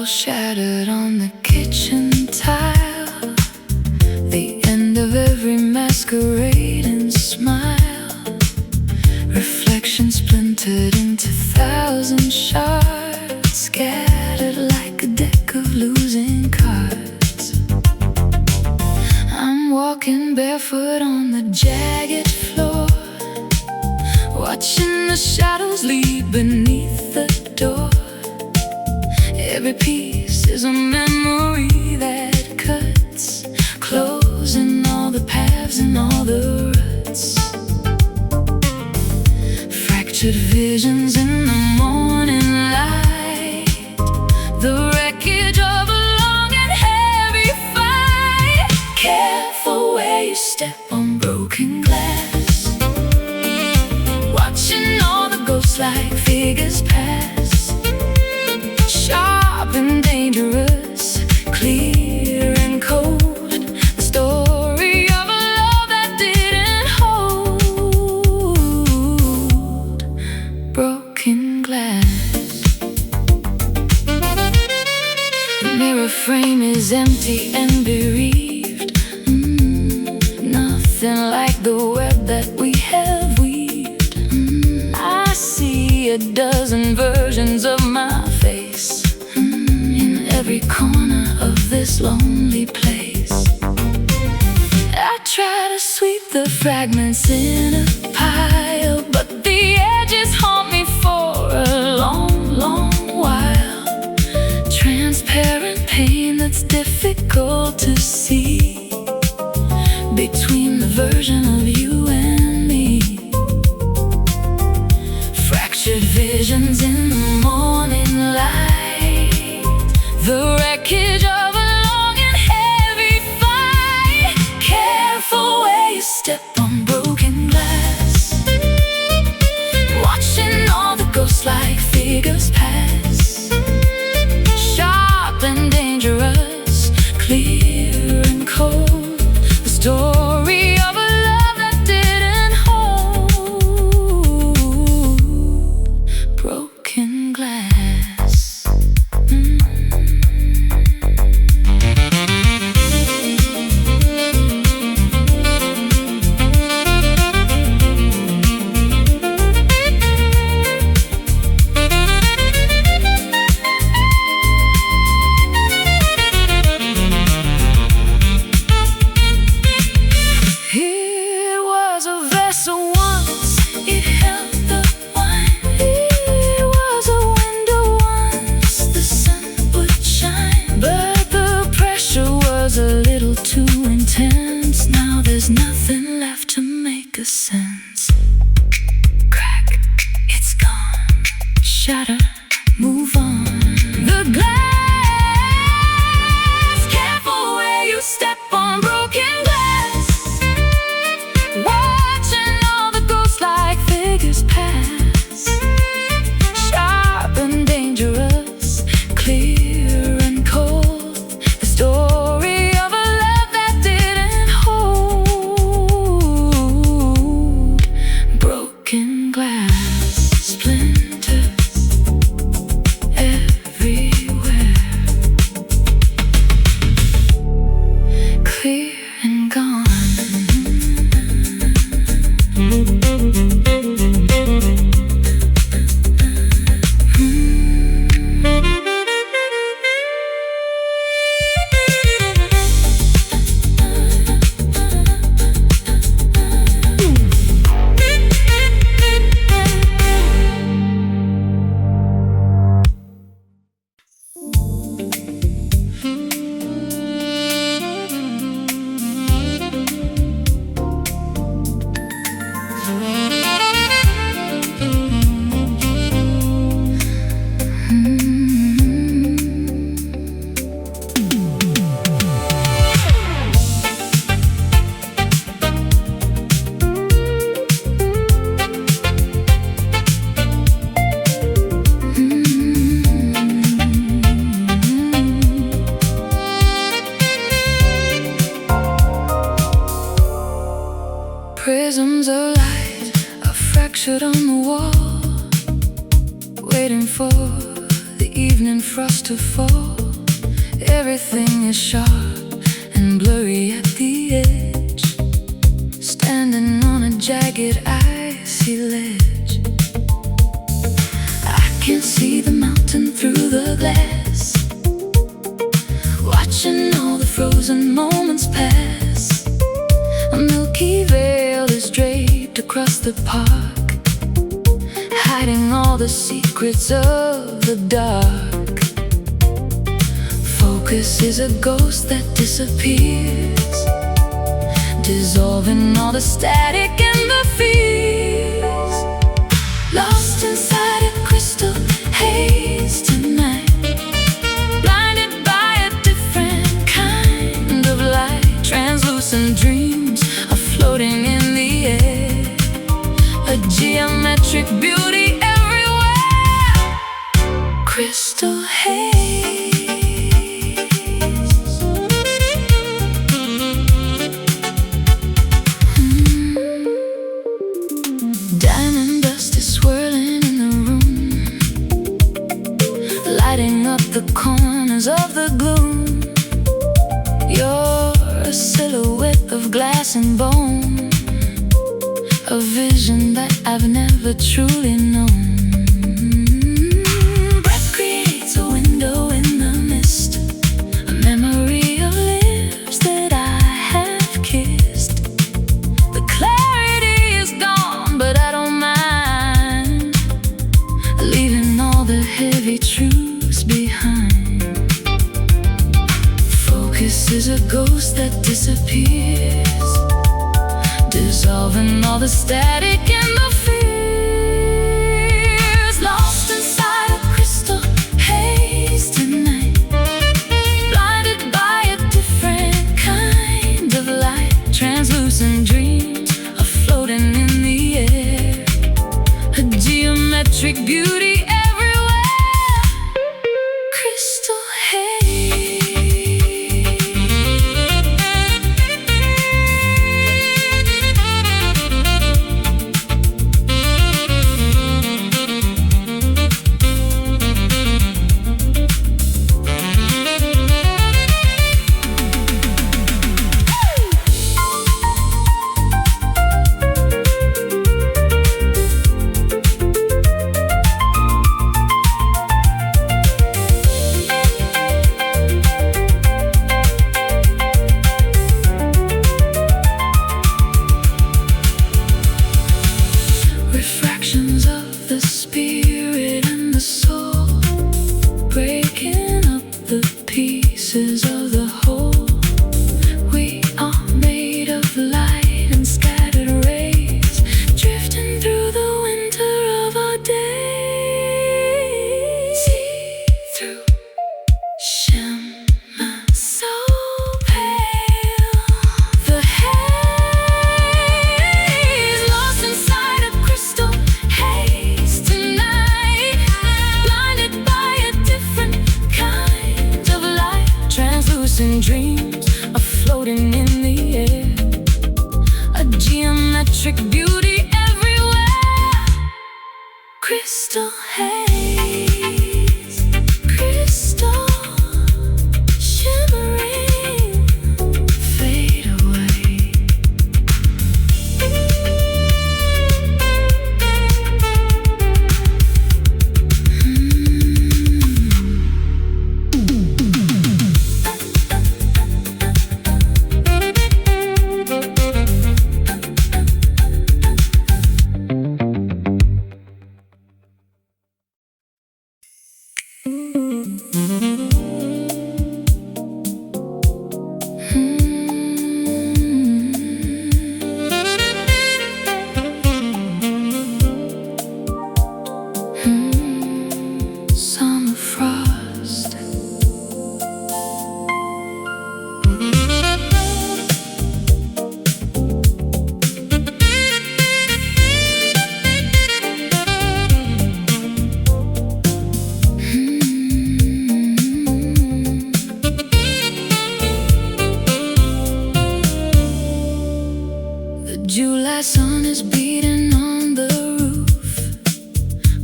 Shattered on the kitchen tile, the end of every masquerade and smile. Reflection splintered into thousand shards, scattered like a deck of losing cards. I'm walking barefoot on the jagged floor, watching the shadows lead beneath the door. Every piece is a memory that cuts, closing all the paths and all the ruts. Fractured visions in the morning light, the wreckage of a long and heavy fight. Careful where you step on broken glass, watching all the ghost-like figures pass. Sharp and dangerous, clear and cold, the story of a love that didn't hold. Broken glass. The mirror frame is empty and bereaved, nothing like the web that we have weaved. I see a dozen versions of my face in every corner of this lonely place. I try to sweep the fragments in a pile, but the edges haunt me for a long, long while. Transparent pain that's difficult to see between the version of you and me. Fractured visions in the morning light, the wreckage of a long and heavy fight. Careful where you step on broken glass, watching all the ghost-like figures pass. Sharp and dangerous, clear and cold, the story of a love that didn't hold. Broken glass. Nothing left to make a sense. Crack, it's gone. Shatter, move on. The glass. Careful where you step on broken glass, watching all the ghost-like figures pass. Sharp and dangerous, clear and cold, the story of a love that didn't hold. Prisms of light are fractured on the wall, waiting for the evening frost to fall. Everything is sharp and blurry at the edge, standing on a jagged icy ledge. I can see the mountain through the glass, watching all the frozen moments pass. A milky veil is draped across the park, hiding all the secrets of the dark. Focus is a ghost that disappears, dissolving all the static and the fears. Lost inside a crystal haze tonight, blinded by a different kind of light. Translucent dreams are floating in the air, a geometric beauty everywhere. Crystal haze. Diamond dust is swirling in the room, lighting up the corners of the gloom. You're a silhouette of glass and bone, a vision that I've never truly known. Breath creates a window in the mist, a memory of lips that I have kissed. The clarity is gone, but I don't mind, leaving all the heavy truths behind. Focus is a ghost that disappears, dissolving all the static and the fears. Lost inside a crystal haze tonight, blinded by a different kind of light. Translucent dreams are floating in the air, a geometric beauty everywhere. Crystal haze. July sun is beating on the roof,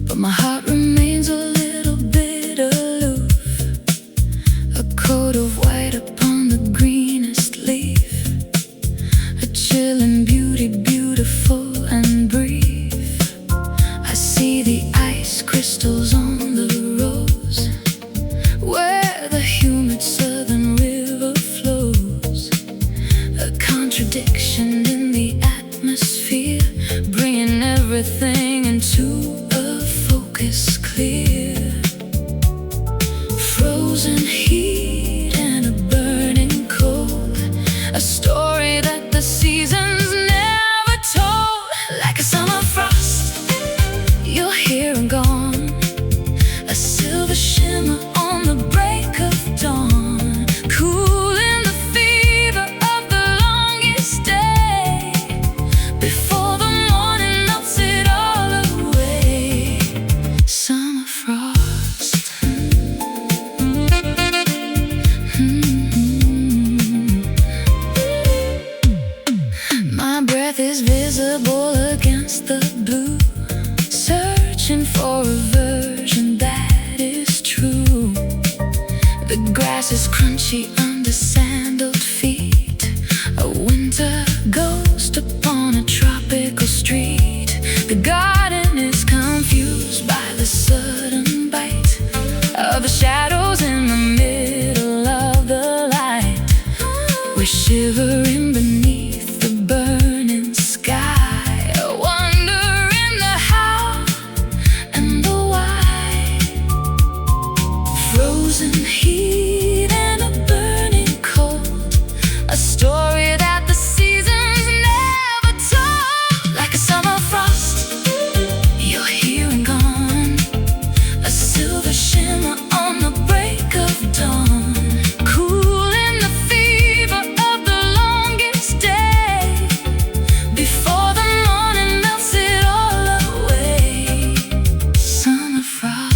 but my heart remains a little bit aloof. A coat of white upon the greenest leaf, a chilling beauty, beautiful and brief. I see the ice crystals on the rose, where the humid southern river flows. A contradiction in the atmosphere, bringing everything into a focus clear. Frozen heat and a burning cold, a story that the seasons never told. Like a summer frost, you're here and gone, a silver shimmer on the break of dawn, cooling the fever of the longest day, before the morning melts it all away. Summer frost. My breath is visible against the blue, searching for a version that is true. The grass is crunchy under sandaled feet, a winter ghost upon a tropical street. The garden is confused by the sudden bite of the shadows in the middle of the light. We're shivering beneath the burning sky, wondering the how and the why. Frozen heat and a burning cold, a story that the seasons never told. Like a summer frost, you're here and gone, a silver shimmer on the break of dawn, cooling the fever of the longest day, before the morning melts it all away. Summer frost.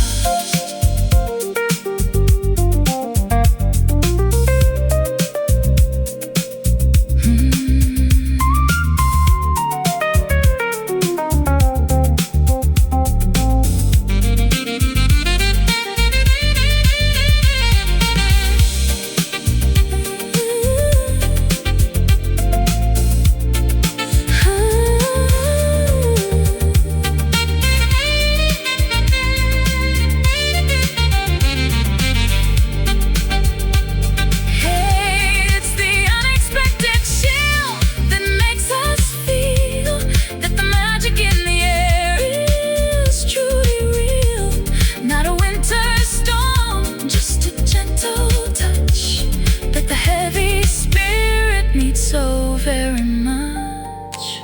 So very much.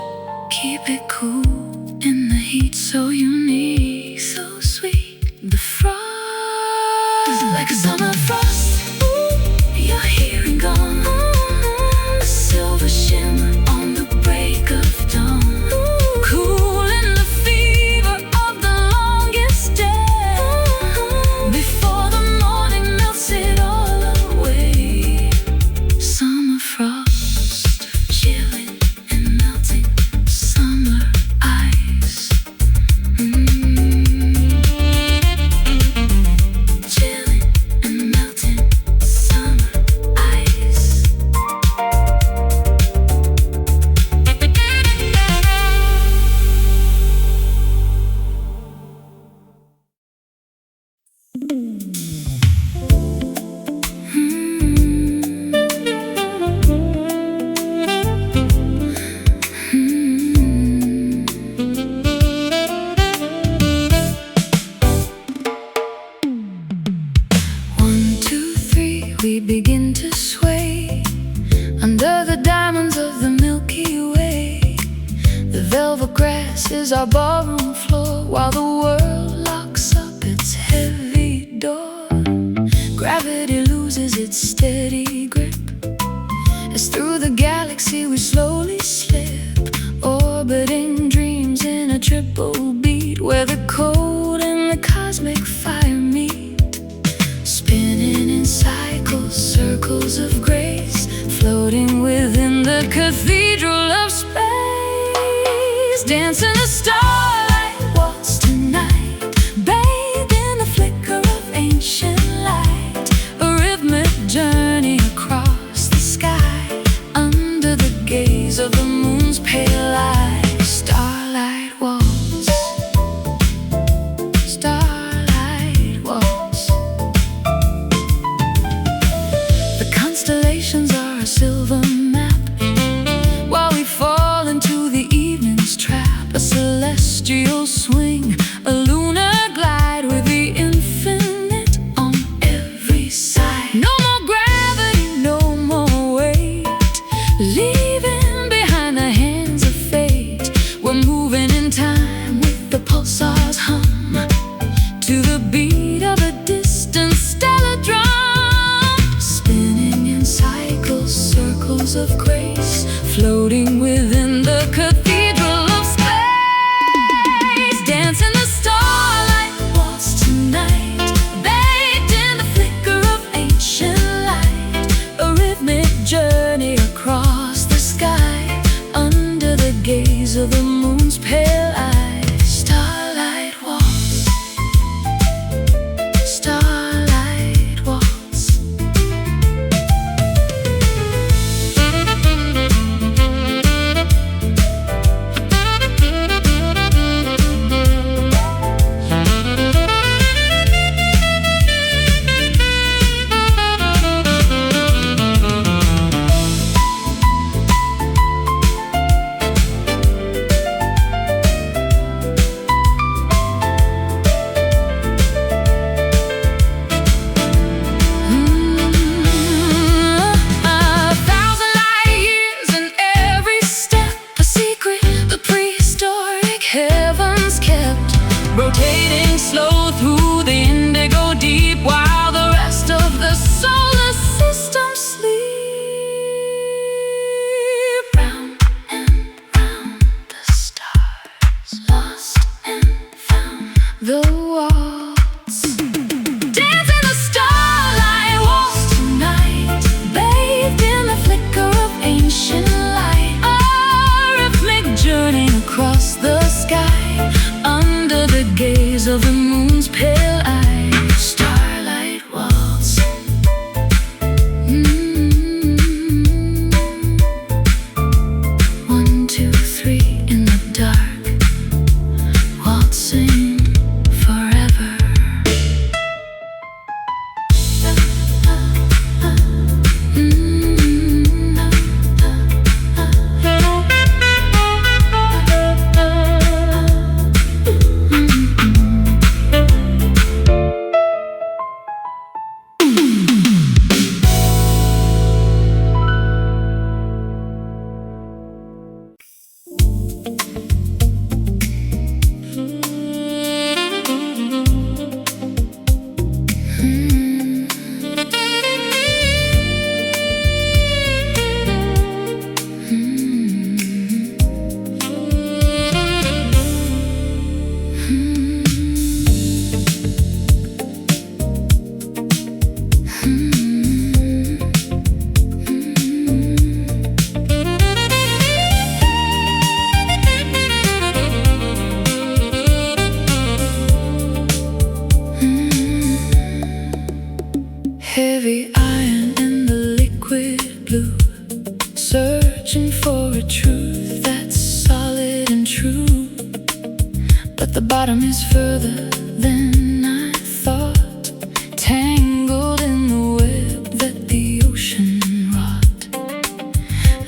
Keep it cool in the heat, so unique, so sweet. The frost, like a summer frost. You're here and gone, a silver shimmer on the break of dawn, cooling the fever of the longest day, before the morning melts it all away. Summer frost, chilling and melting summer ice. Chilling and melting summer ice. One, two, three, we begin to sway under the diamonds of the Milky Way. The velvet grass is our ballroom floor, while the world locks up its heavy door. Gravity loses its steady grip, as through the galaxy we slowly slip, orbiting dreams in a triple beat, where the cold and the cosmic fire meet. Spinning in cycles, circles of grace, floating within the cathedral of space. Dance in the starlight waltz tonight, bathed in the flicker of ancient light. A rhythmic journey across the sky, under the gaze of the moon's pale light. Starlight waltz, starlight waltz. The constellations are a silver map, while we fall into the evening's trap. A celestial swing, a lunar glide, with the infinite on every side. No more gravity, no more weight, leaving behind the hands of fate. We're moving in time with the pulsar's hum, to the beat of a distant stellar drum, spinning in cycles, circles of grace, floating within the cathedral of space. Dance in the starlight waltz tonight, bathed in the flicker of ancient light. A rhythmic journey across the sky, under the gaze of the moon's pale eyes. Starlight waltz, starlight waltz. Rotating slow through the indigo deep, while the rest of the solar system sleep. Round and round the stars, lost and found. The waltz. Dance in the starlight waltz tonight, bathed in the flicker of ancient light. A rhythmic journey across the sky, under the gaze of the moon's pale eyes. Starlight waltz. One, two, three in the dark, waltzing forever. Heavy iron in the liquid blue, searching for a truth that's solid and true. But the bottom is further than I thought, tangled in the web that the ocean wrought.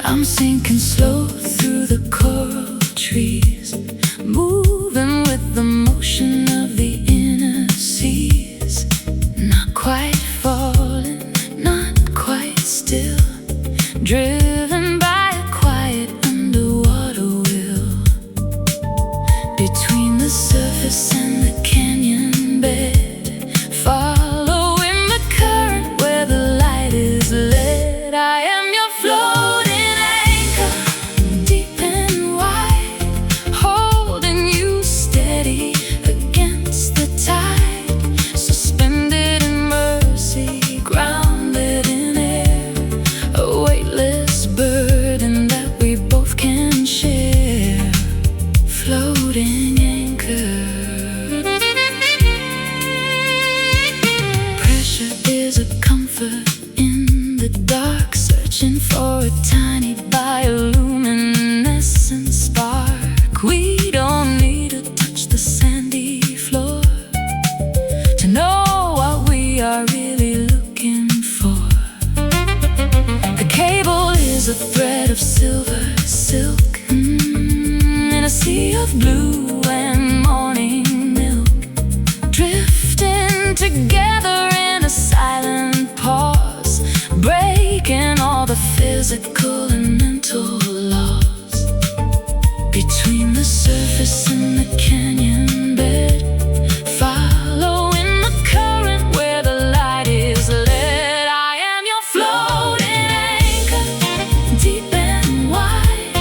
I'm sinking slow through the coral trees, moving with the motion of the inner seas. Not quite falling, not quite still, driven by a quiet underwater will. Between the surface and the canyon bed, following the current where the light is led. I am your floating anchor, deep and wide, holding you steady against the tide, suspended in mercy, grounded in air, a weightless of blue and morning milk, drifting together in a silent pause, breaking all the physical and mental laws. Between the surface and the canyon bed, following the current where the light is led, I am your floating anchor, deep and wide,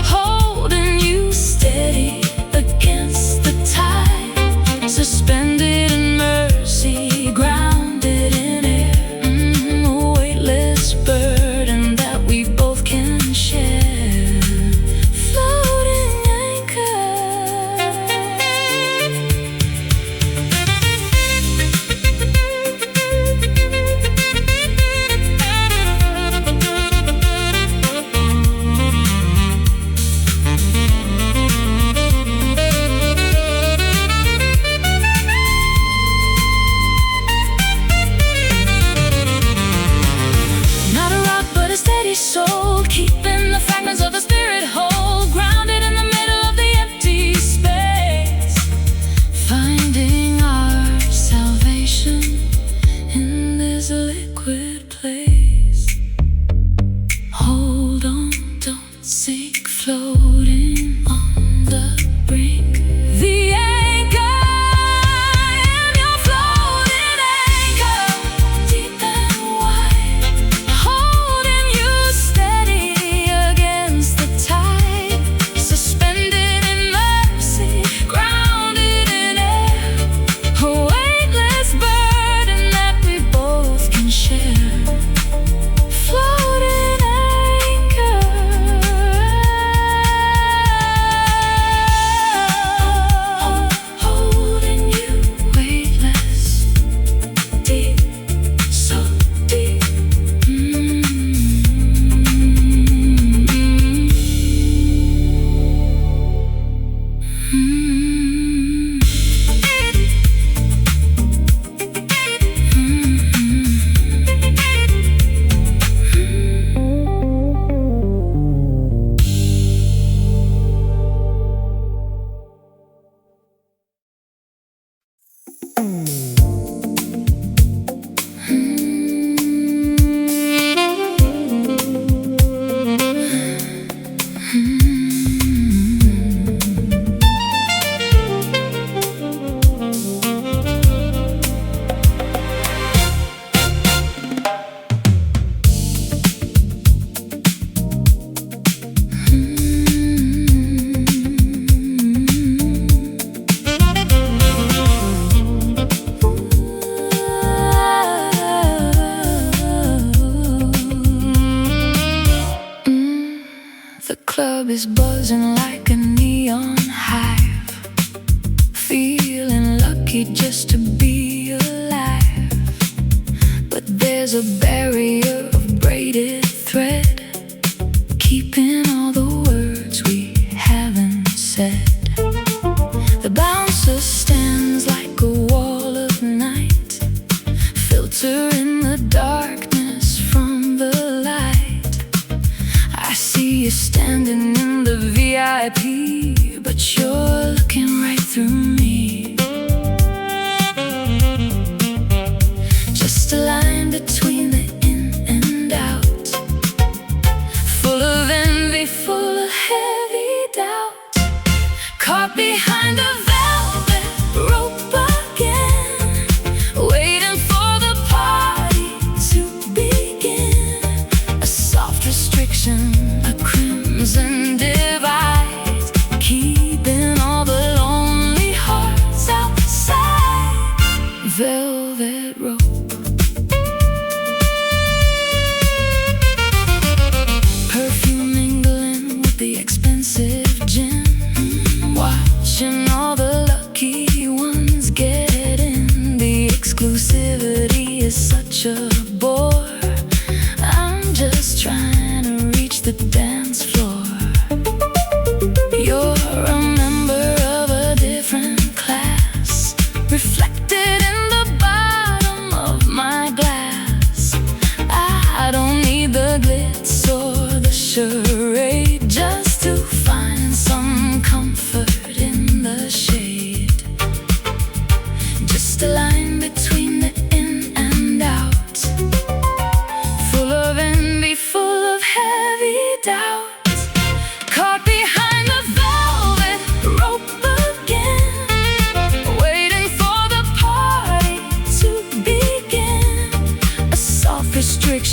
holding you steady against the tide, suspended in mercy, grounded in air, a weightless burden that we both can share. Soul, keeping the fragments of the spirit whole, grounded in the middle of the empty space, finding our salvation in this liquid place. Hold on, don't sink, floating on the brink. The anchor, I am your floating anchor, deep and wide, holding you steady against the tide, suspended in mercy, grounded in air, a weightless burden that we both can share. Floating anchor, holding you weightless, deep, so deep. The club is buzzing like a neon hive, feeling lucky just to be alive. But there's a barrier of braided thread, keeping all the words we haven't said. The bouncer stands like a wall of night, filtering the darkness from the light. I see you standing in the VIP, but you're looking right through me. Just a line between the in and out, full of envy, full of heavy doubt, caught behind a velvet rope again, waiting for the party to begin. A soft restriction, a crimson divide, keeping all the lonely hearts outside. Velvet rope, perfume mingling with the expensive gin, watching all the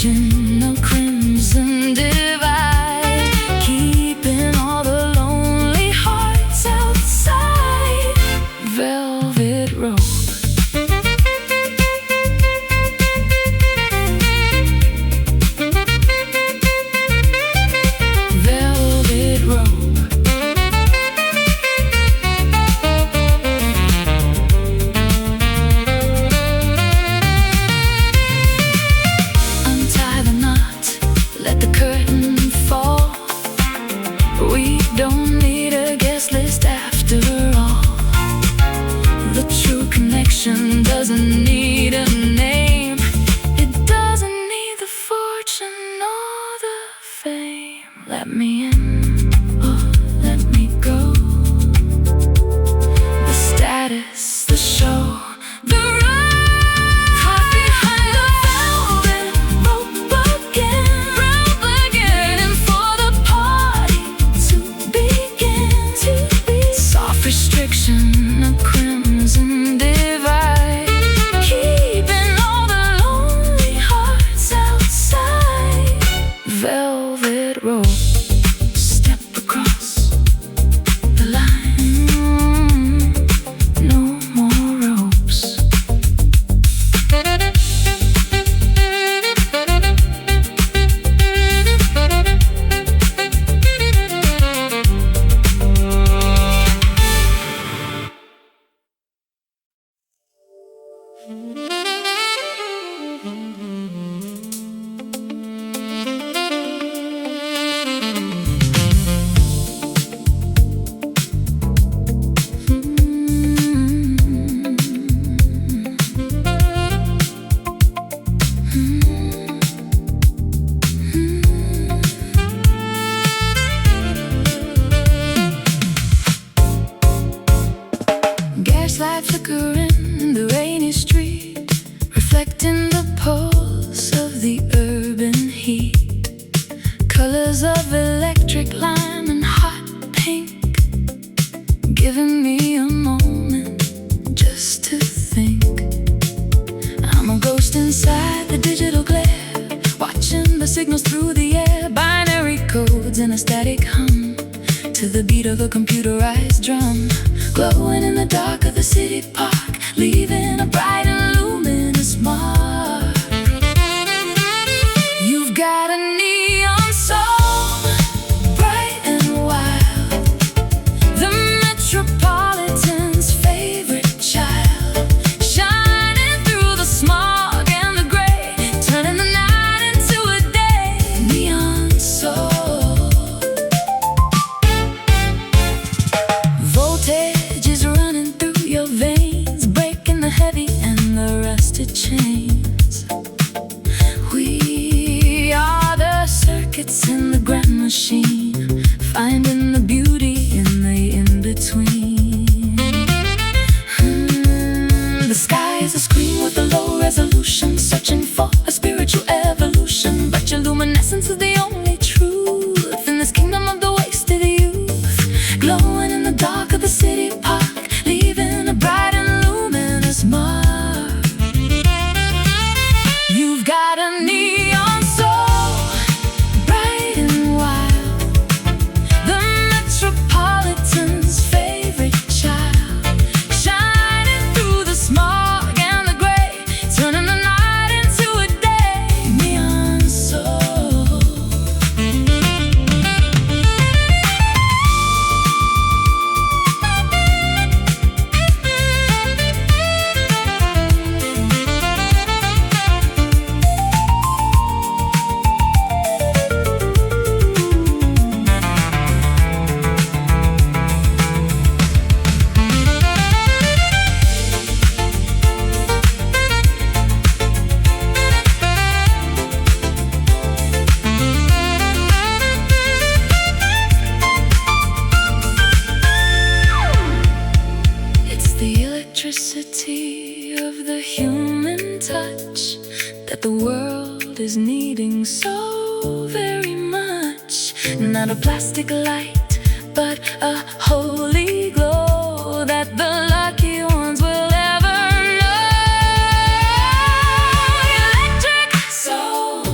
stitching a crimson divide, keeping all the lonely hearts outside. Velvet rope. Velvet rope. Untie the knot, let the curtain fall. We don't need a guest list after all. The true connection doesn't need a name. It doesn't need the fortune or the fame. Let me in, or let me go. The status, the show, the ride. Hide behind the velvet rope again, waiting for the party to begin. Soft restriction, a crimson divide, keeping all the lonely hearts outside. Velvet rope. Step across the line. No more ropes. Gaslight flickering in the rainy street, reflecting the pulse of the urban heat. Colors of electric lime and hot pink, giving me a moment just to think. I'm a ghost inside the digital glare, watching the signals through the air. Binary codes and a static hum, to the beat of a computerized drum. Glowing in the dark of the city park, leaving a bright and luminous mark. You've got a neon soul, bright and wild, the metropolitan's favorite child, shining through the smog and the gray, turning the night into a day. Neon soul. Voltage is running through your veins, breaking the heavy and the rusted chains. We are the circuits in the grand machine, finding the beauty in the in-between. The sky is a screen with a low resolution, searching for a spiritual evolution. But your luminescence is the only truth in this kingdom of the wasted youth. Glowing in the dark of the city park, leaving a bright and luminous mark. You've got a neon soul, bright and wild, the metropolitan's favorite child, shining through the smog and the gray, turning the night into a day. Neon soul. It's the electricity of the human touch that the world is needing so very much. Not a plastic light, but a holy glow that the lucky ones will ever know. Electric soul,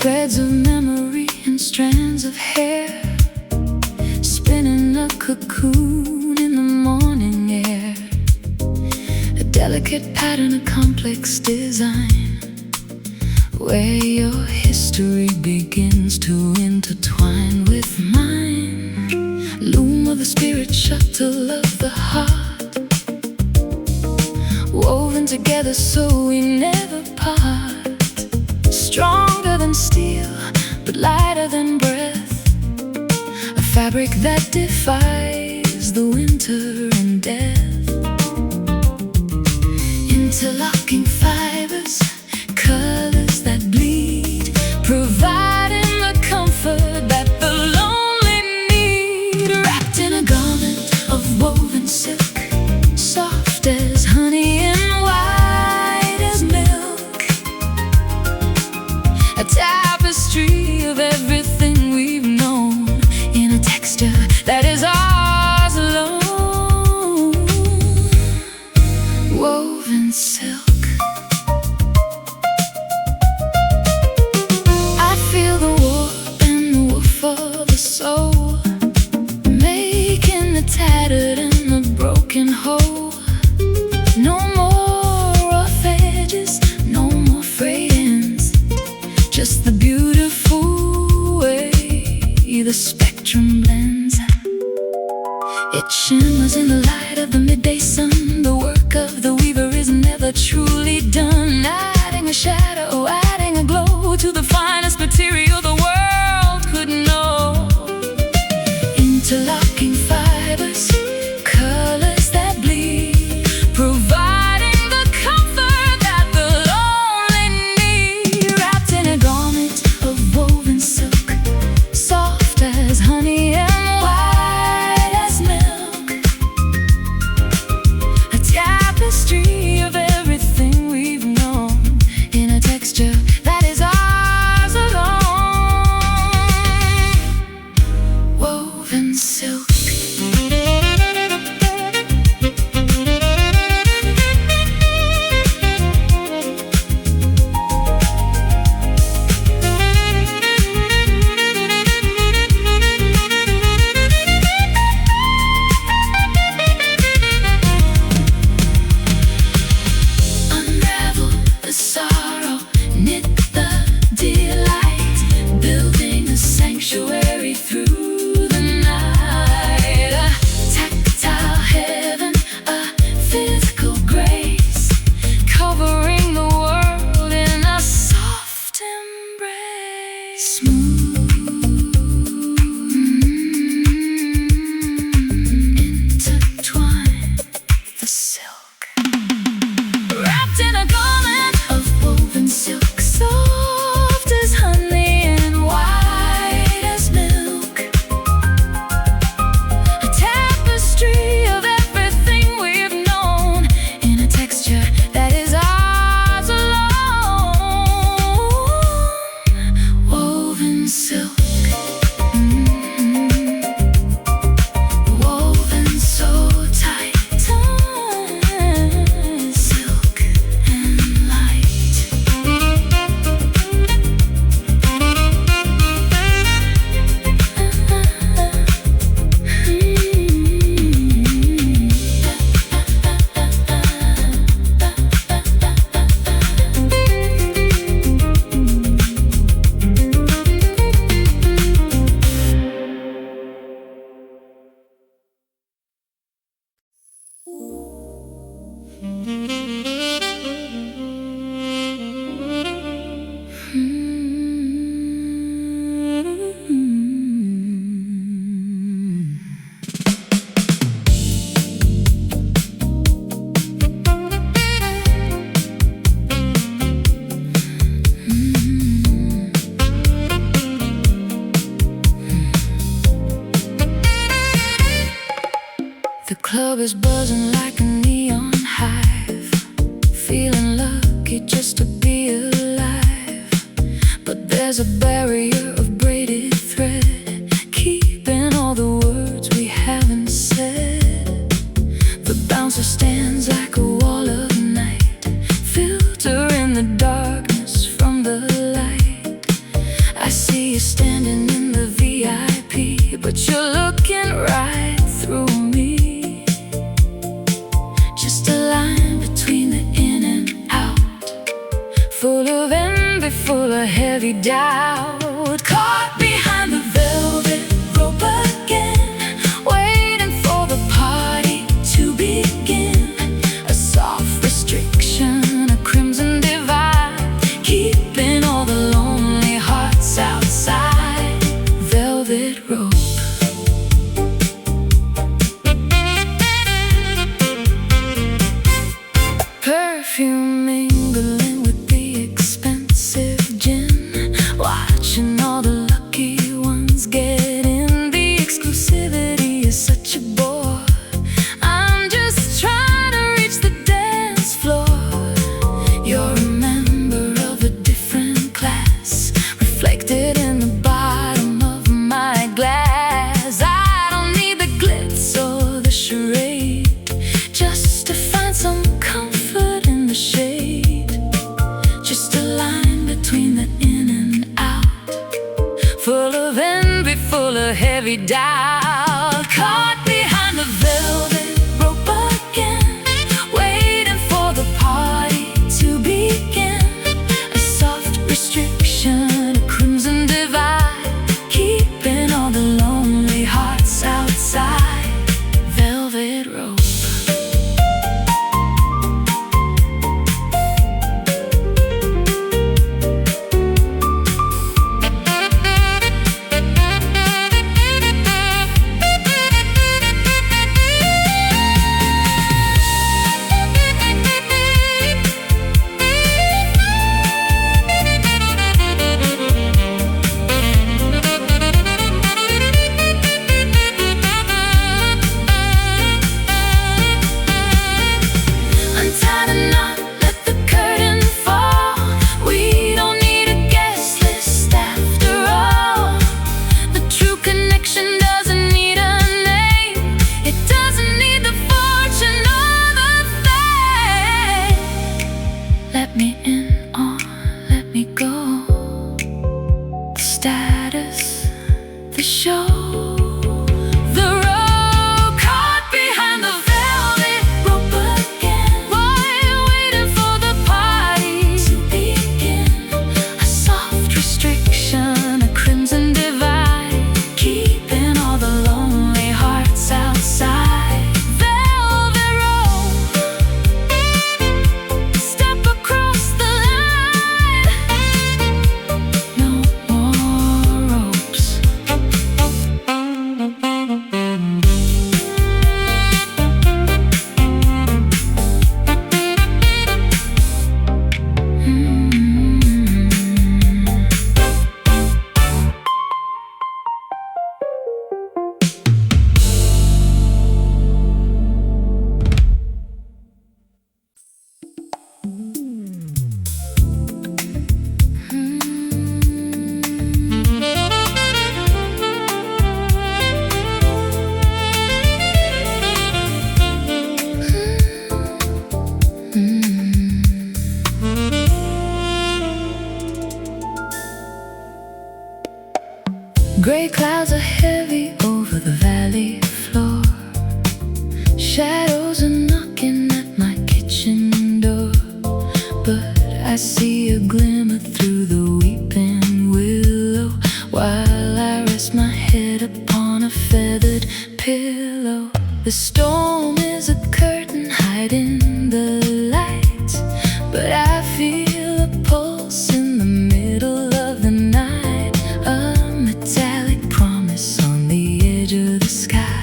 threads of memory and strands of hair, spinning a cocoon in the morning air. A delicate pattern, a complex design, where your history begins to intertwine with mine. Loom of the spirit, shuttle of the heart, woven together so we never part. Stronger than steel, but lighter than breath, a fabric that defies the winter and death. Interlocking fibers, colors that bleed, providing the comfort that the lonely need. Wrapped in a garment of woven silk, soft as honey and white as milk, a tapestry of everything we've known, in a texture that is ours alone. Woven silk. I feel the warp and the woof of the soul, making the tattered and the broken whole. No more rough edges, no more frayed ends, just the beautiful way the spectrum blends. It shimmers in the light of the midday sun. The work of the weaver is never truly done, adding a shadow, adding a glow to the finest material the world could know. Interlocking fibers, colors that bleed, providing the comfort that the lonely need. Wrapped in a garment of woven silk, soft as honey and white as milk, a tapestry of everything we've known, in a texture that is ours alone. Woven silk. Unravel the sorrow, knit the delight, building a sanctuary through the night. A tactile heaven, a physical grace, covering the world in a soft embrace. Intertwine the silk. Wrapped in a garment of woven silk, soft as honey and white as milk, a tapestry of everything we've known, in a texture that is ours alone. Woven silk. Woven so tight, silk and light. The club is buzzing like a neon hive, feeling lucky just to be alive. But there's a barrier of braided thread, keeping all the words we haven't said. The bouncer stands like a wall of night, filtering the darkness from the light. standing in the VIP, but you're looking right through me. Just a line between the in and out, full of envy, full of heavy doubt. Caught behind the velvet rope again, waiting for the party to begin. A soft restriction, a crimson divide, keeping all the lonely hearts outside. Velvet rope. Perfume mingling with the expensive gin, watching all the lucky ones get in. The exclusivity is such a bore. I'm just trying to reach the dance floor. You're a member of a different class, reflected in the bottom of my glass. I don't need the glitz or the charade, just to find some comfort in the shade. Just a line between the in and out, full of envy, full of heavy doubt. Caught behind the velvet rope again, waiting for the party to begin. A soft restriction, a crimson divide, keeping all the lonely hearts outside. Velvet rope. Untie the knot, let the curtain fall. We don't need a guest list after all. The true connection doesn't need a name, it doesn't need the fortune or the fame. Let me in or let me go, the status, the show. The road caught behind the velvet rope again, waiting for the party to begin. A soft restriction, a crimson divide, keeping all the lonely hearts outside. Velvet rope, step across the line. No more ropes. Gray clouds are heavy over the valley floor. Shadows are knocking at my kitchen door, but I see a glimmer through the weeping willow, while I rest my head upon a feathered pillow. The storm is a curtain hiding the light, but I feel a pulse in the middle of the night. A metallic promise on the edge of the sky,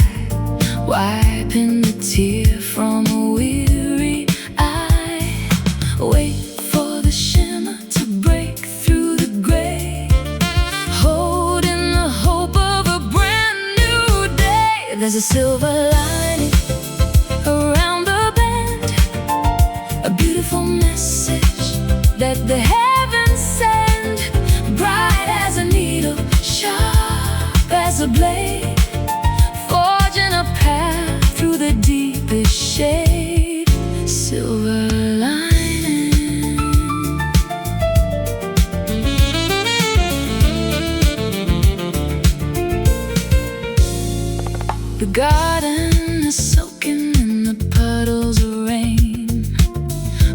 wiping the tear from a weary eye. Wait for the shimmer to break through the gray, holding the hope of a brand new day. There's a silver lining around the bend, a beautiful message that the heavens send. Bright as a needle, sharp as a blade, forging a path through the deepest shade. Silver lining. garden is soaking in the puddles of rain,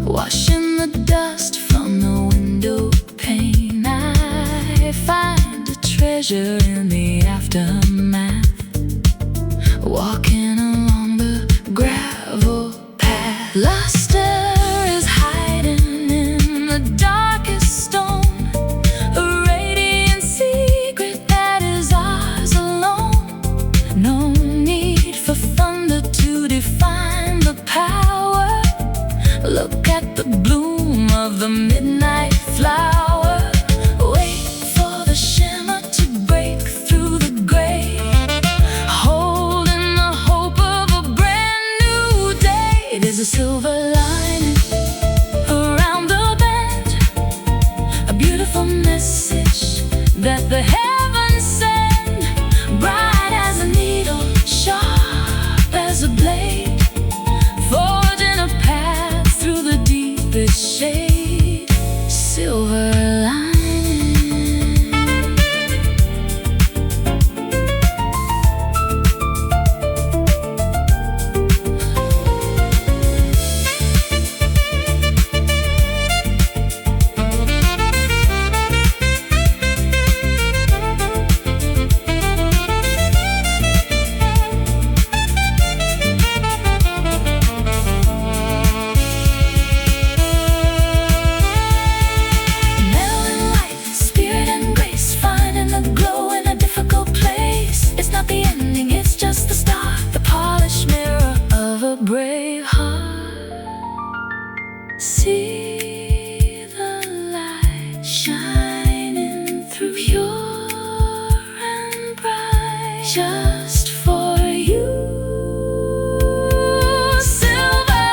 washing the dust from the window pane. I find a treasure in the aftermath, walking along the gravel path. Luster is hiding in the darkest stone, a radiant secret that is ours alone. No need for thunder to define the power. Look at the bloom of the midnight flower. Wait for the shimmer to break through the gray, holding the hope of a brand new day. There's a silver lining around the bend, a beautiful message that the heavens send, bright as a needle, sharp as a blade, forging a path through the deepest shade. Silver lining. Brave heart, see the light shining through, pure and bright, just for you. Silver,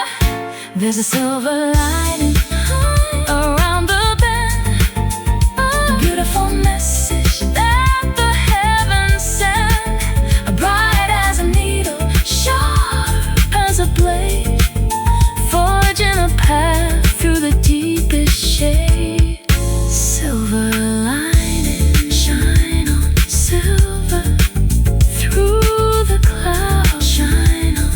there's a silver lining around the bend, a beautiful message that the heavens send, bright as a needle, sharp as a blade, forging a path through the deepest shade. Silver lining, shine on silver, through the clouds, shine on.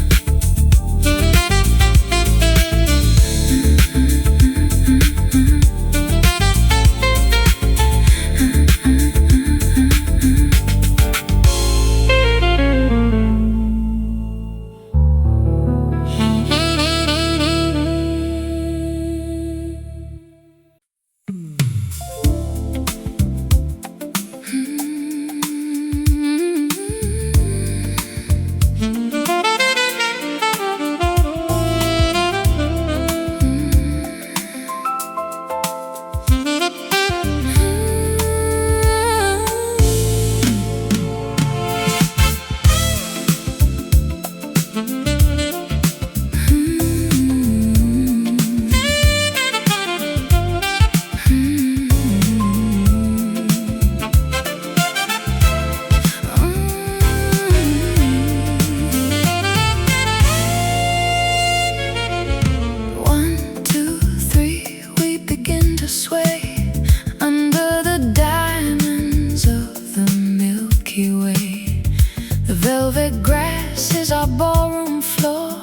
Sway under the diamonds of the Milky Way. The velvet grass is our ballroom floor,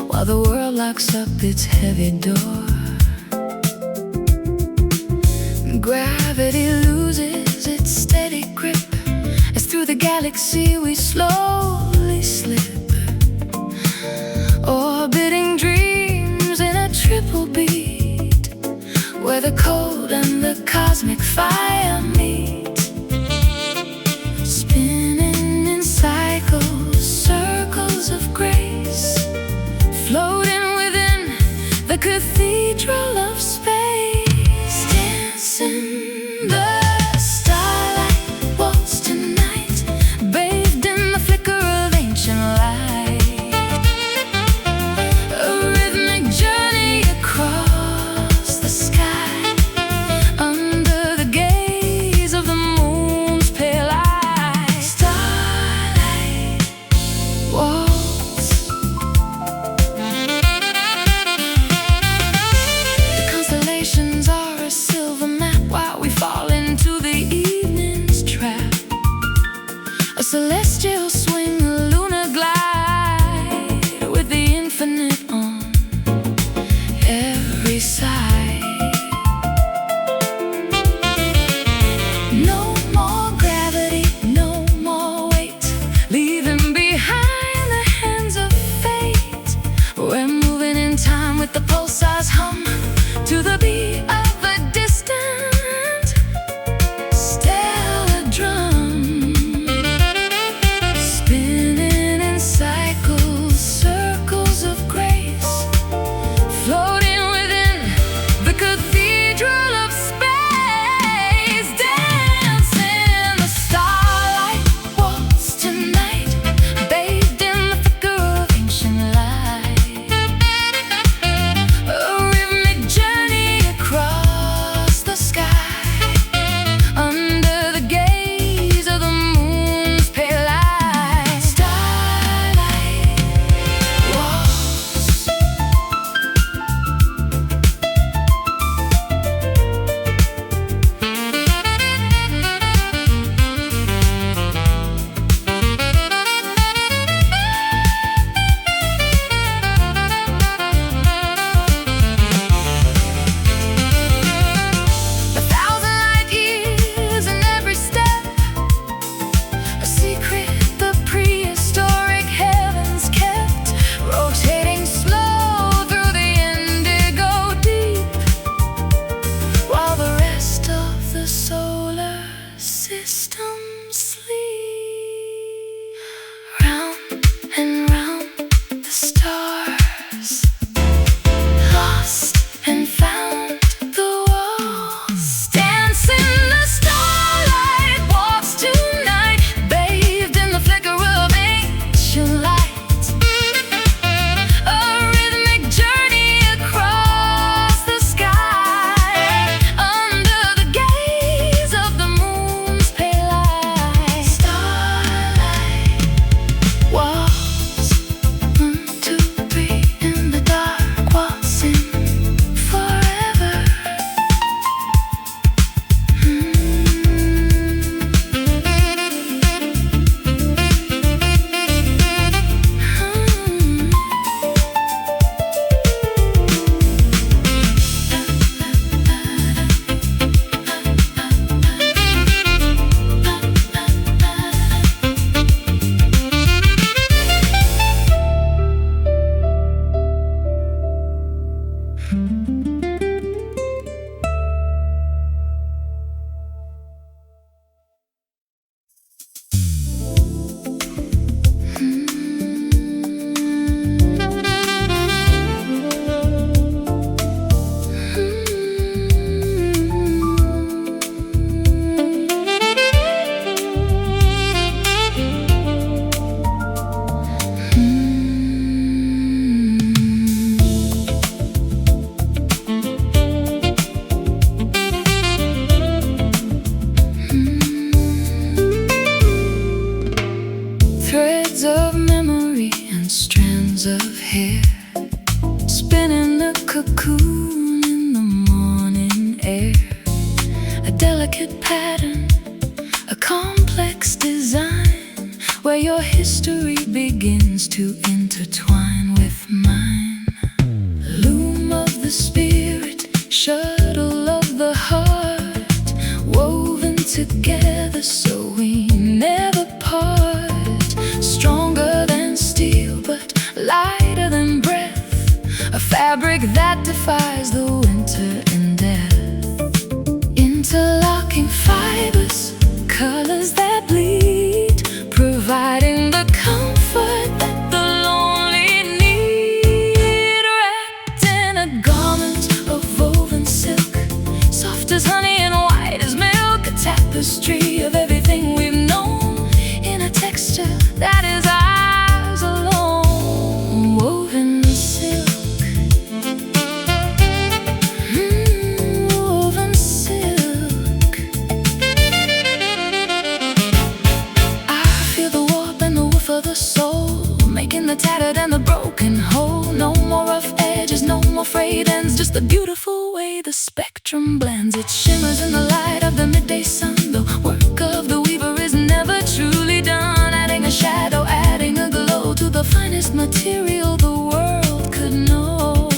while the world locks up its heavy door. Gravity loses its steady grip as through the galaxy we slowly slip, orbiting dreams in a triple beat, where the cold and the cosmic fire meet, spinning in cycles, circles of grace, floating within the cathedral of space, dancing the starlight waltz tonight, bathed in the flicker of ancient light, a rhythmic journey across the sky. A celestial swing illuminates intricate pattern, a complex design, where your history begins to intertwine with mine. Loom of the spirit, shuttle of the heart, woven together so we never part. Stronger than steel but lighter than breath, a fabric that defies the winter and death. Interlocking fibers, colors that bleed, providing the comfort that the lonely need. Wrapped in a garment of woven silk, soft as honey and white as milk, a tapestry of everything we've known, in a texture that is ours alone. Woven silk, woven silk. I feel the warp and the woof of the soul, making the tattered and the broken whole. No more rough edges, no more frayed ends, just the beautiful way the spectrum blends. It shimmers in the light of the midday sun. The work of the weaver is never truly done, adding a shadow, adding a glow to the finest material the world could know.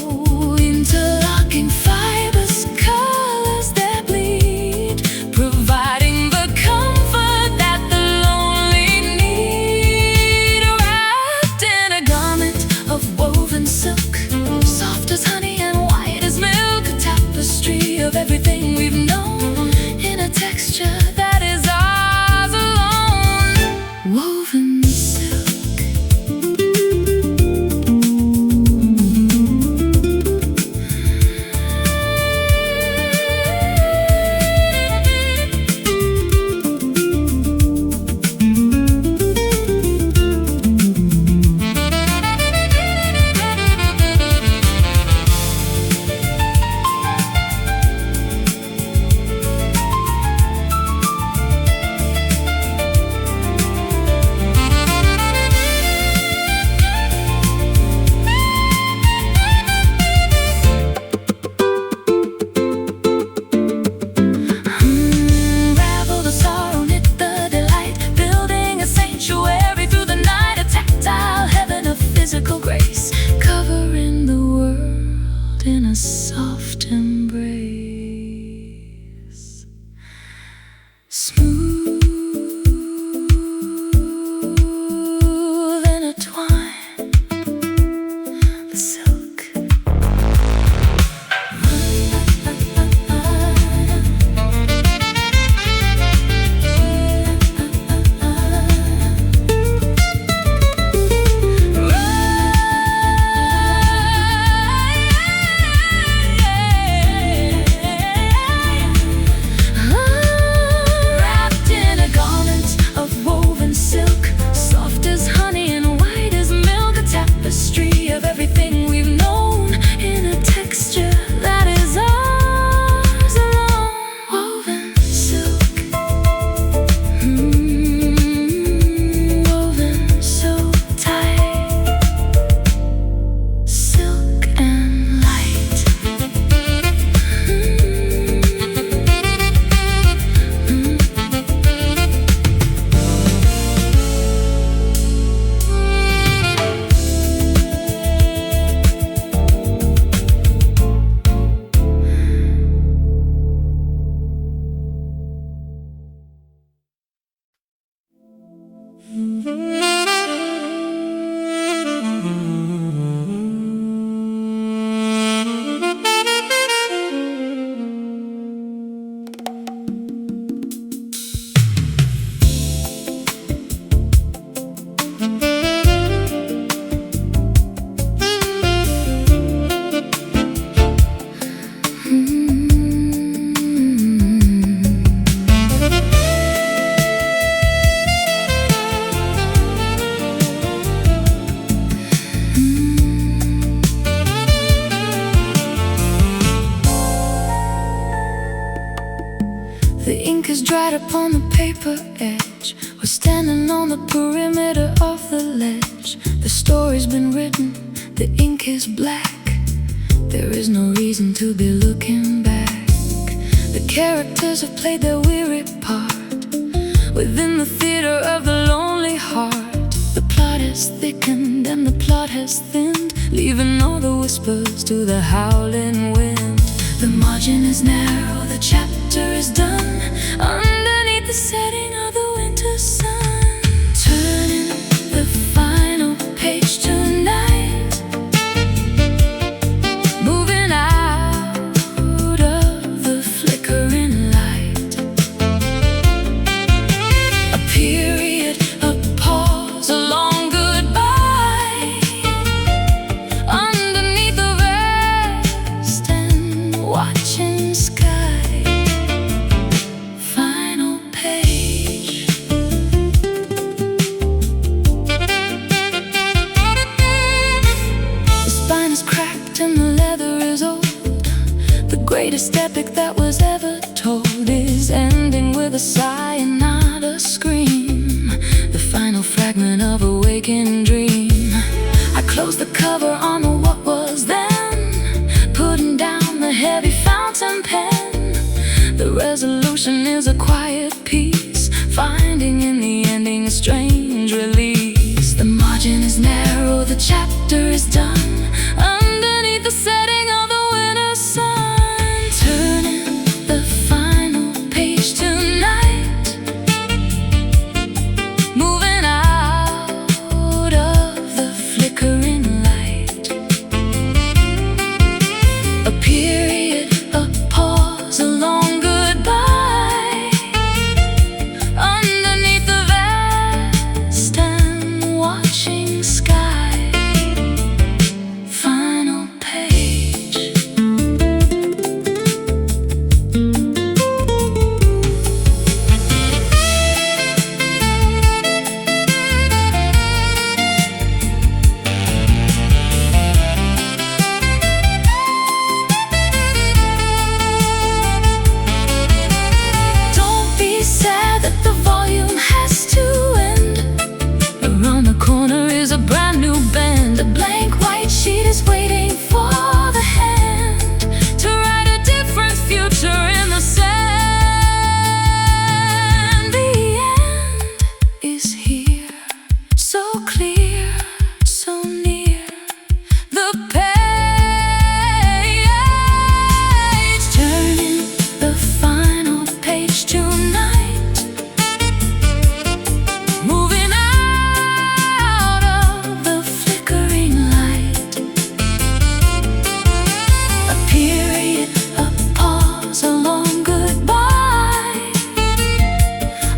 Interlocking fibers, colors that bleed, providing the comfort that the lonely need. Wrapped in a garment of woven silk, soft as honey and white as milk, a tapestry of everything we've known, in a texture that is ours alone. Woven silk. Physical grace, covering the world in a soft embrace. Smooth intertwine, the silk. The ink is dried upon the paper edge. We're standing on the perimeter of the ledge. The story's been written, the ink is black. There is no reason to be looking back. The characters have played their weary part within the theater of the lonely heart. The plot has thickened and the plot has thinned, leaving all the whispers to the howling wind. The margin is narrow, the chapter is done, underneath the setting of the winter sun. Turning the final page tonight, moving out of the flickering light. A period, a pause, a long goodbye, underneath the vast and watching sky. Final page. The spine is cracked and the leather is old. The greatest epic that was ever told is ending with a sigh and not a scream. The final fragment of a waking dream. I closed the cover on the what was then, putting down the heavy fountain pen. The resolution is a quiet peace, finding in the ending a strange release. The margin is narrow, the chapter is done, underneath the setting of the winter sun. Turning the final page tonight, moving out of the flickering light. A period, a pause, a long goodbye, underneath the vast and watching sky. Final page. Don't be sad that the volume has to end. Around the corner is a brand new bend. A blank white sheet is waiting for the hand to write a different future in the sand. The end is here, so clear, so near. The page, turning the final page tonight, moving out of the flickering light. A period, a pause, a long goodbye,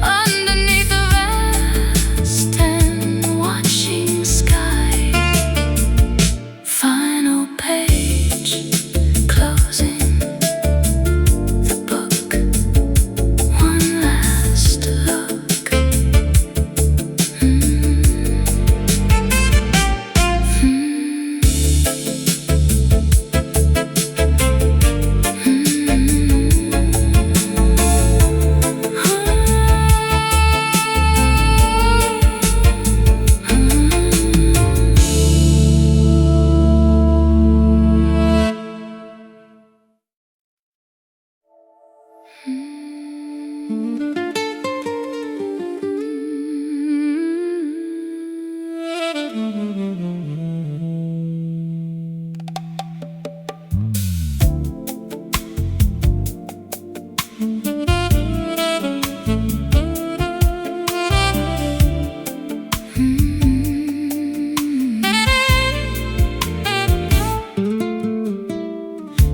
underneath the vast and watching sky. Final page, closing the book. One last look.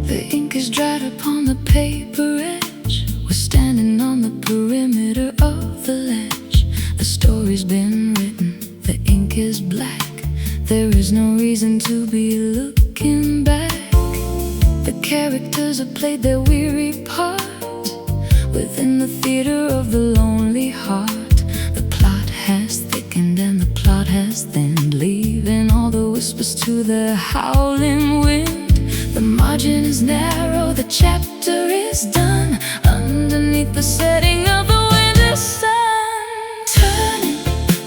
The ink is dried upon the paper edge. We're standing on the perimeter of the ledge. The story's been written, the ink is black. There is no reason to be looking back. The characters have played their weary part within the theater of the lonely heart. The plot has thickened and the plot has thinned, leaving all the whispers to the howling wind. The margin is narrow, the chapter is done, underneath the setting of the winter sun. Turning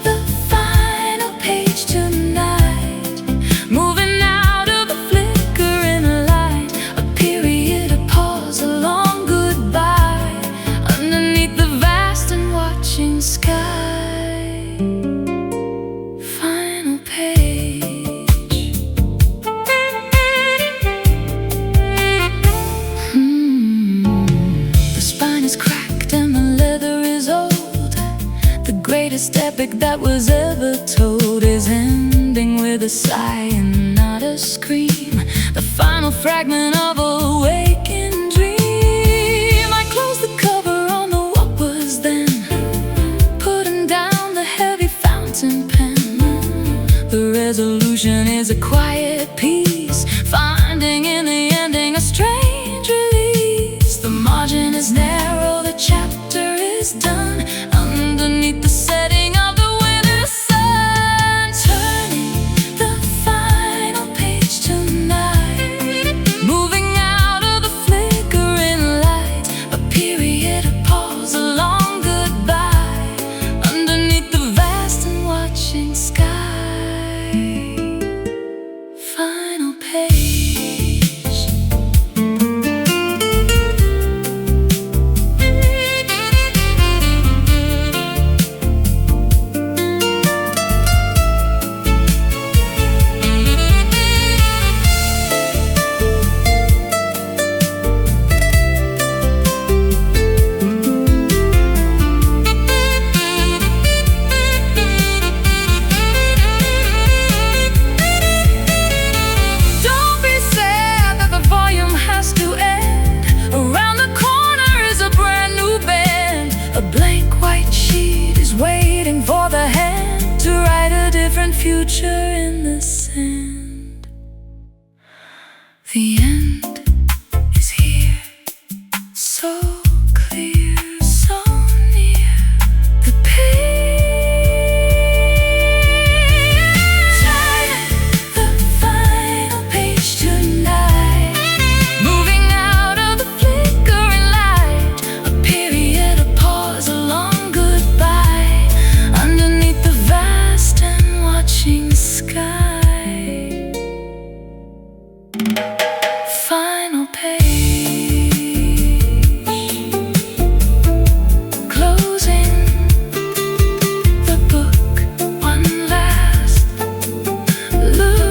the final page tonight, moving out of the flickering light. A period, a pause, a long goodbye. greatest epic that was ever told is ending with a sigh and not a scream. The final fragment of a waking dream. I closed the cover on the what was then, putting down the heavy fountain pen. The resolution is a quiet peace, finding in the ending a strange release. The margin is narrow, the chapter is done, underneath the setting of the winter sun. Turning the final page tonight, moving out of the flickering light, a period, a pause, a long goodbye, underneath the vast and watching sky. Final page. Future in the sand. The end is here, so clear, so near. The page, the final page tonight, moving out of the flickering light, a period, a pause, a long goodbye, underneath the vast and watching sky. Final page, closing the book, one last look.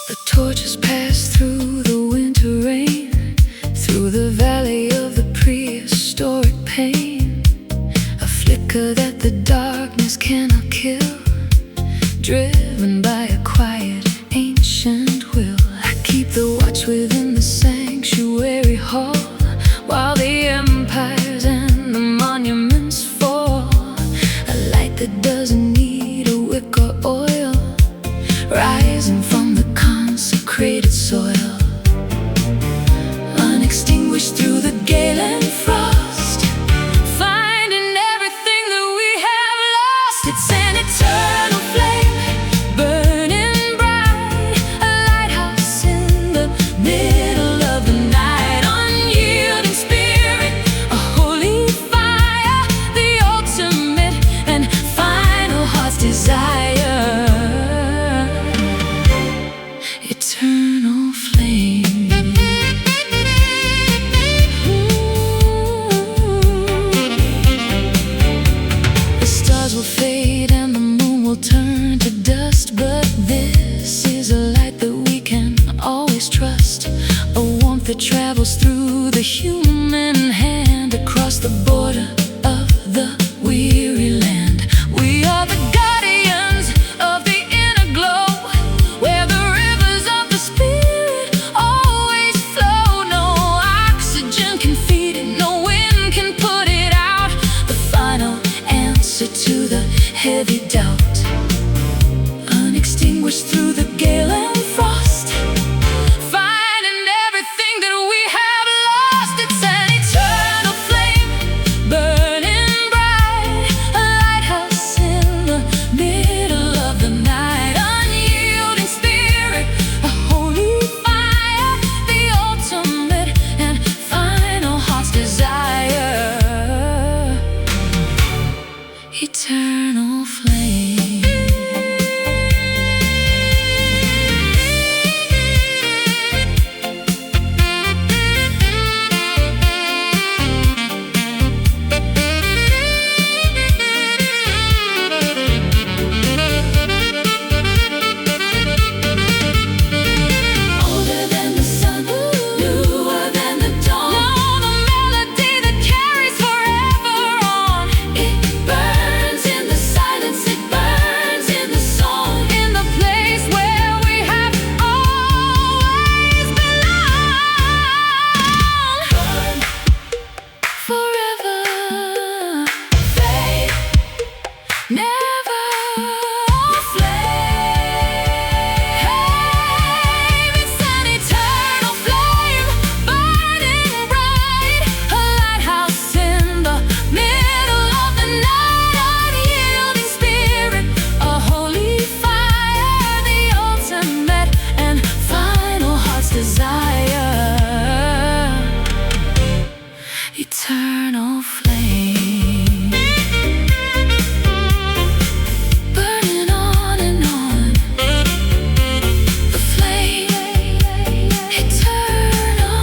The torches pass through the winter rain, through the valley of the prehistoric pain. A flicker that the darkness cannot kill, driven by a quiet ancient will. I keep the watch within the sanctuary hall, while the empires and the monuments fall. A light that doesn't need a wick or oil, rising from the consecrated soil, unextinguished through the gale and frost, finding everything that we have lost. It's an eternal flame, burning bright, a lighthouse in the middle of the night, unyielding spirit, a holy fire, the ultimate and final heart's desire. Eternal flame. The stars will fade and the moon will turn to dust, but this is a light that we can always trust, a warmth that travels through the human hand, across the border of the weary land. We are the guardians of the inner glow, where the rivers of the spirit always flow. No oxygen can feed it, no wind can put it out. The final answer to the heavy doubt, push through the gale and frost, finding everything that we have lost. It's an eternal flame, burning bright, a lighthouse in the middle of the night. Unyielding spirit, a holy fire, the ultimate and final heart's desire. Eternal flame. Older than the sun, newer than the dawn. Know the melody that carries forever on. It burns in the silence, it burns in the song, in the place where we have always belonged. Burn forever, fade, never flame. It's an eternal flame, burning bright, a lighthouse in the middle of the night. Unyielding spirit, a holy fire, the ultimate and final heart's desire. Eternal flame, burning on and on. The flame, eternal.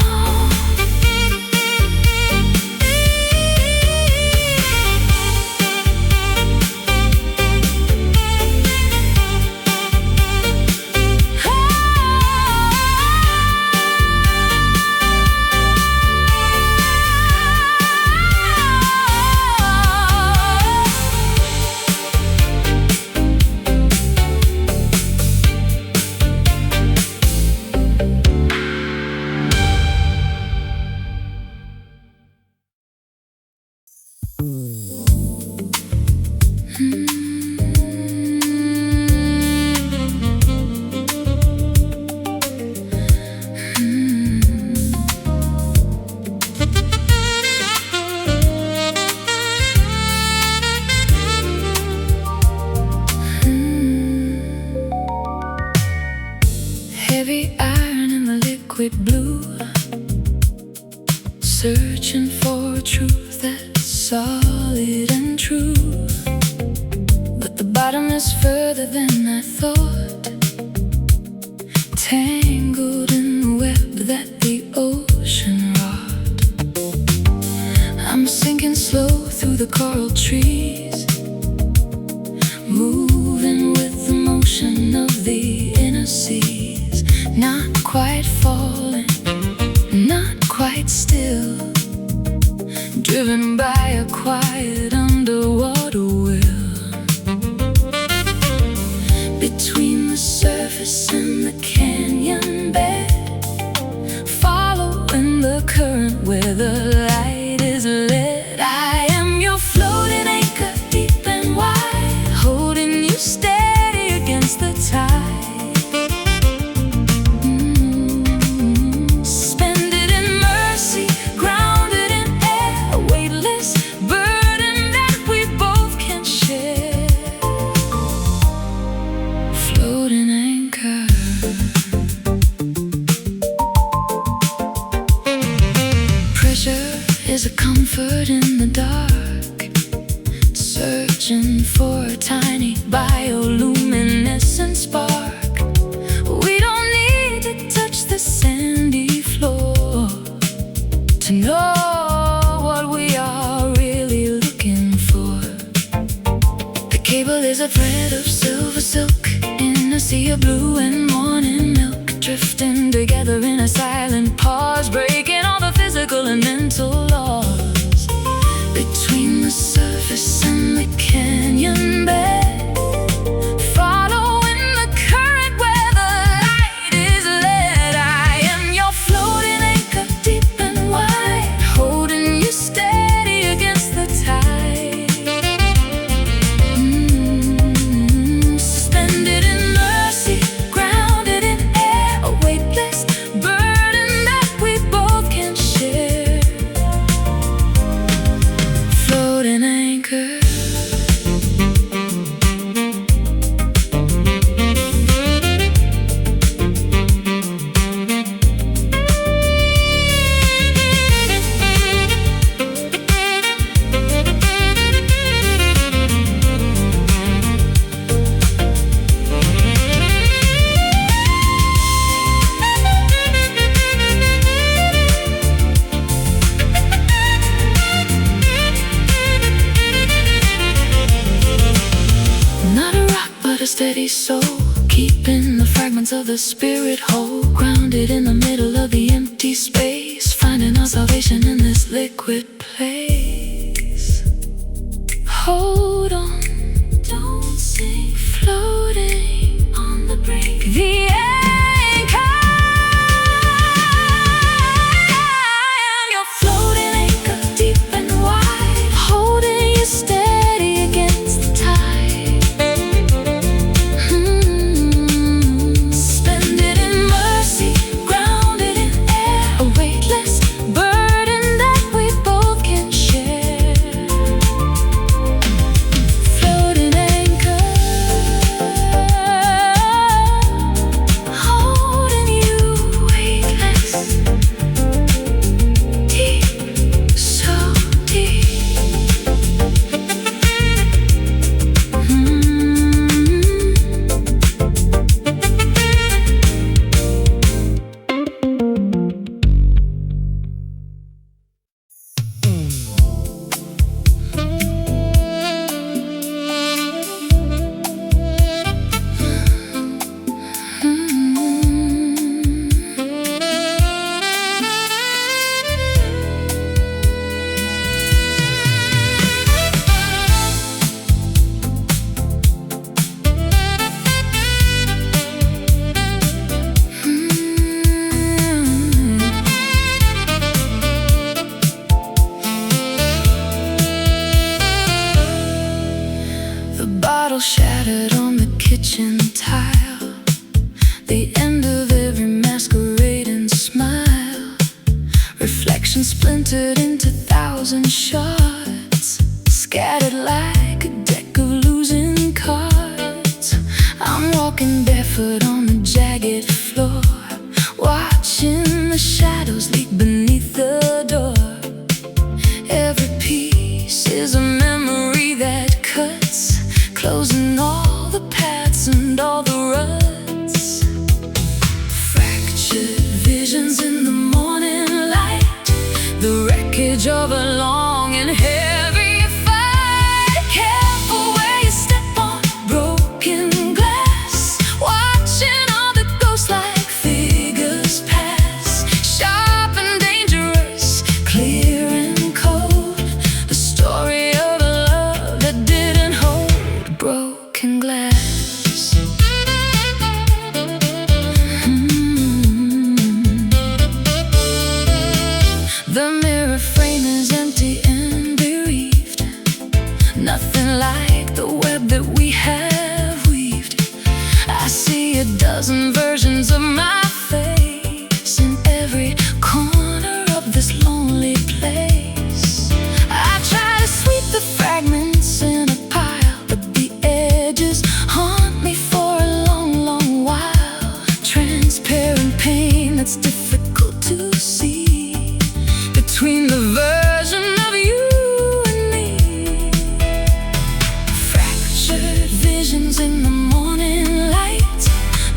Heavy iron in the liquid blue, searching for a truth that's solid and true. But the bottom is further than I thought, tangled in the web that the ocean wrought. I'm sinking slow through the coral trees, moving with the motion of the inner seas. Not quite falling, not quite still, driven by a quiet underwater will. Between the surface and the canyon bed, following the current where the light is led. I am your floating anchor, deep and wide, holding you steady against the tide. Suspended in mercy, grounded in air, a weightless burden that we both can share. Floating anchor. Pressure is a comfort in the dark, searching for a tiny bioluminescent spark. We don't need to touch the sandy floor to know what we are really looking for. The cable is a thread of silver silk in a sea of blue and morning milk, drifting together in a silent pause, breaking all the physical and mental laws. Between the surface and the canyon bed, following the current where the light is led. I am your floating anchor, deep and wide, holding you steady against the tide. Suspended in mercy, a steady soul, keeping the fragments of the spirit whole, grounded in the middle of the empty space, finding our salvation in this liquid place. Hold on, don't sink, floating on the brink. The anchor, and your floating anchor, deep and wide, holding you steady against the tide. Suspended in mercy, grounded in air, a weightless burden that we both can share. Floating anchor, holding you weightless, deep, so deep. The bottle shattered on the kitchen tile, the end of every masquerading smile. Reflection splintered into thousand shards, scattered like a deck of losing cards. I'm walking barefoot on the jagged floor, watching the shadows leak beneath the door. Every piece is a memory that cuts, closing all the paths and all the ruts. Fractured visions in the morning light, the wreckage of a long and heavy fight. Careful where you step on broken glass, watching all the ghost-like figures pass. Sharp and dangerous, clear and cold, the story of a love that didn't hold broken glass. The mirror frame is empty and bereaved, nothing like the web that we have weaved. I see a dozen versions of my face in every corner of this lonely place. I try to sweep the fragments in a pile, but the edges haunt me for a long, long while. Transparent pain that's difficult to see between the version of you and me. Fractured visions in the morning light,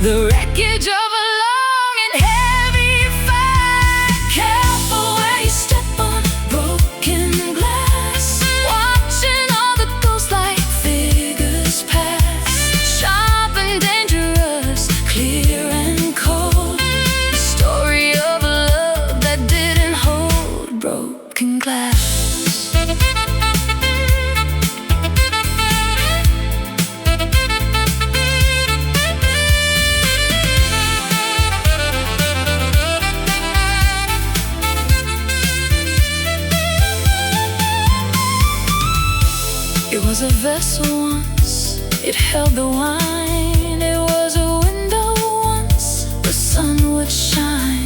the wreckage of a long and heavy fight. Careful where you step on broken glass, watching all the ghost-like figures pass. Sharp and dangerous, clear and cold, the story of a love that didn't hold broken glass. It was a vessel once, it held the wine. It was a window once, the sun would shine.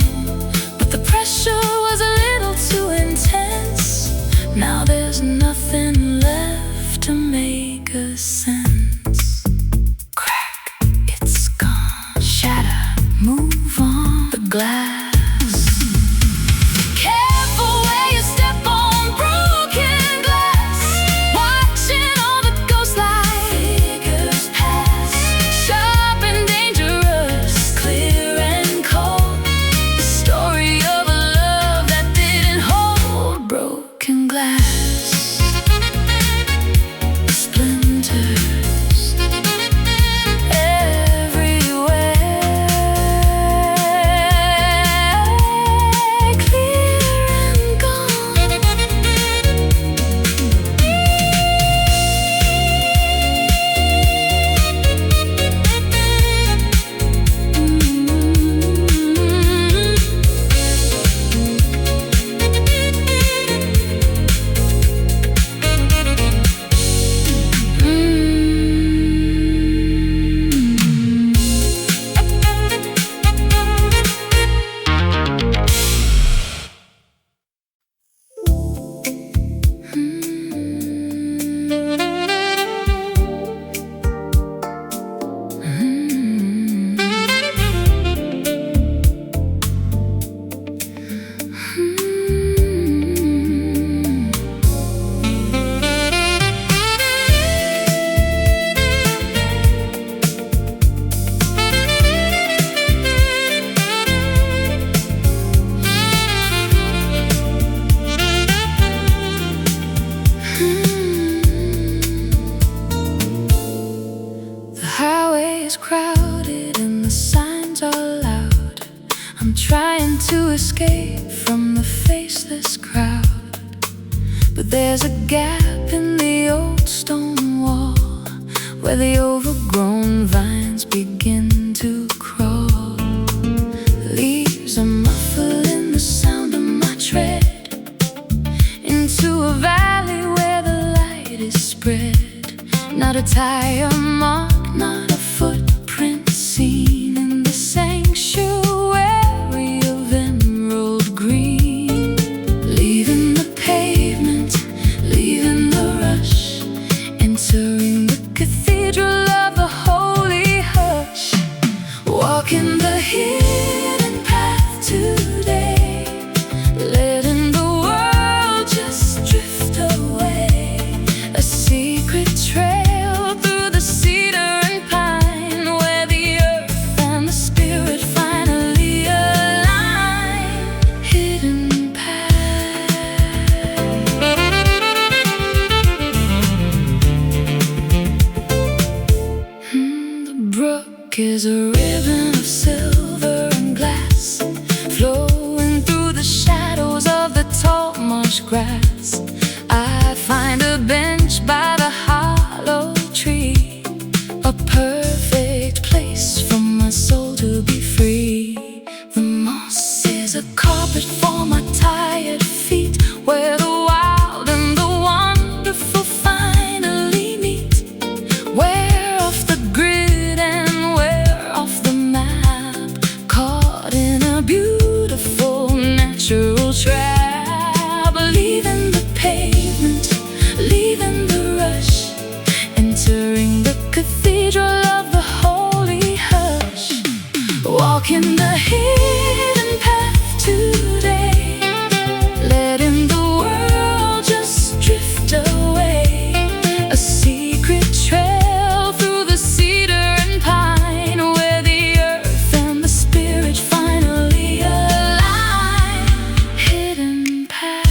But the pressure was a little too intense. Now there's nothing left to make a sense. Crack, it's gone. Shatter, move on the glass. Careful where you step on broken glass, watching all the ghost-like figures pass. Sharp and dangerous, clear and cold, the story of a love that didn't hold broken glass. Splinters is crowded and the signs are loud. I'm trying to escape from the faceless crowd, but there's a gap in the old stone wall where the overgrown vines begin to crawl. Leaves are muffling the sound of my tread into a valley where the light is spread. Not a tire mark, not a footprint seen in the sanctuary of emerald green. Leaving the pavement, leaving the rush, entering the cathedral of the holy hush. Walking the hidden path today, letting the world just drift away. A secret trail through the cedar and pine, where the earth and the spirit finally align. Hidden path. The brook is a ribbon of silver and glass, flowing through the shadows of the tall marsh grass. I find a bench by the hollow tree, a perfect place for my soul to be free. The moss is a carpet for my tired feet, where the wild and the wonderful finally meet. We're off the grid and we're off the map, caught in a beautiful natural trap. Leaving the pavement, leaving the rush, entering the cathedral of the holy hush. Walking the hidden path today, letting the world just drift away. A secret trail through the cedar and pine, where the earth and the spirit finally align. Hidden path.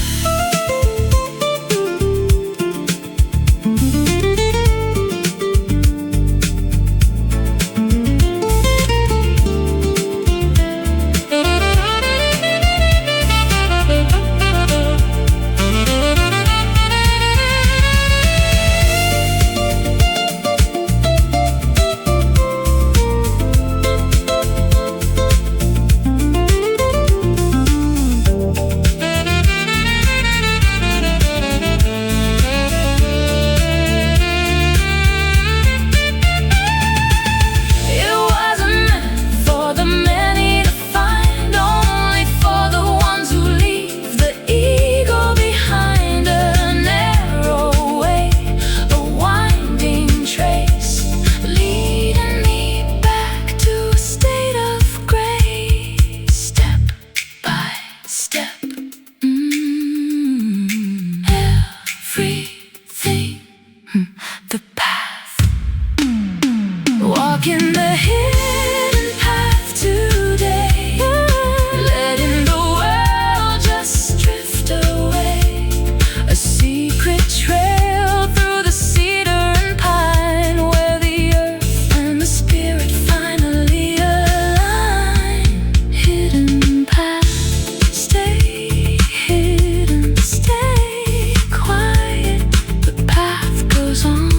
The path. Walking the hidden path today, letting the world just drift away. A secret trail through the cedar and pine, where the earth and the spirit finally align. Hidden path. Stay hidden, stay quiet. The path goes on.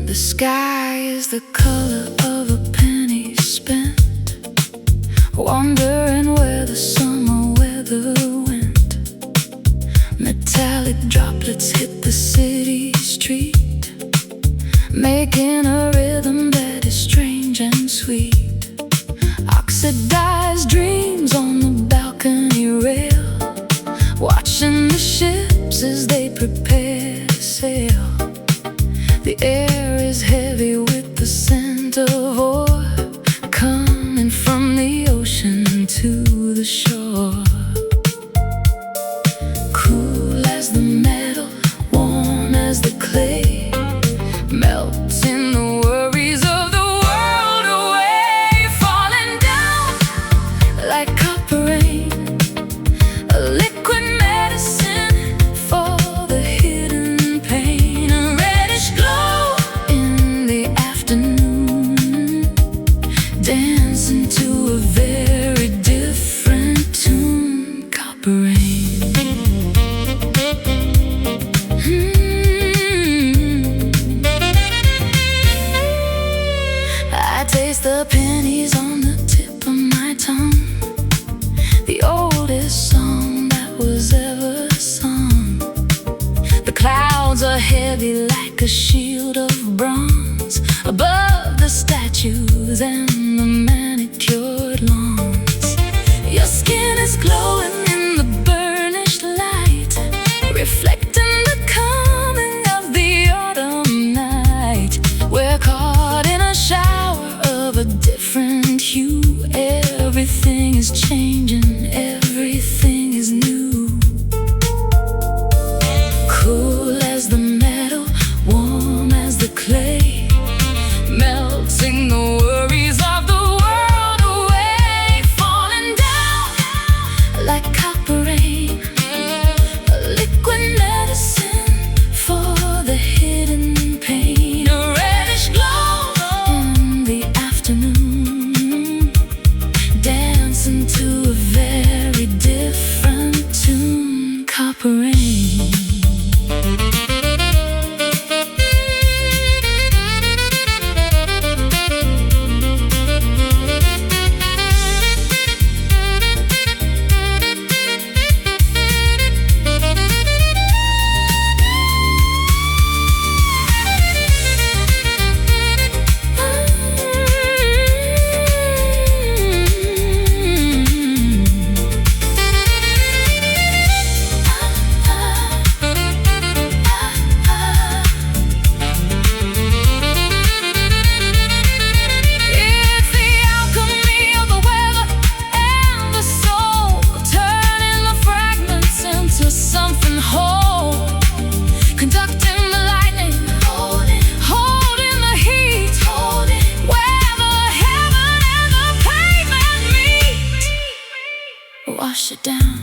The sky is the color of a penny spent, wondering where the summer weather went. Metallic droplets hit the city street, making a rhythm that is strange and sweet. Oxidized dreams on the balcony rail, watching the ships as they prepare to sail. The air is heavy with the scent of ore, coming from the ocean to the shore. Cool as the metal, warm as the clay, melting the worries of the world away. Falling down like copper rain, a liquid medicine for the hidden pain. A reddish glow in the afternoon, dancing to a very different tune. Copper rain. I taste the pennies on the tip of my tongue, the oldest song that was ever sung. The clouds are heavy like a shield of bronze above the statues and the manicured lawns. Your skin is glowing in the burnished light, reflecting the coming of the autumn night. We're caught in a shower of a different hue. Everything is changing, everything is new. Cool as the metal, warm as the clay, melting the worries of the world away. Falling down like copper rain, a liquid medicine for the hidden pain. A reddish glow in the afternoon, dancing to a very different tune. Copper rain. Something whole, conducting the lightning, holding the heat, where the heaven and the pavement meet. Wash it down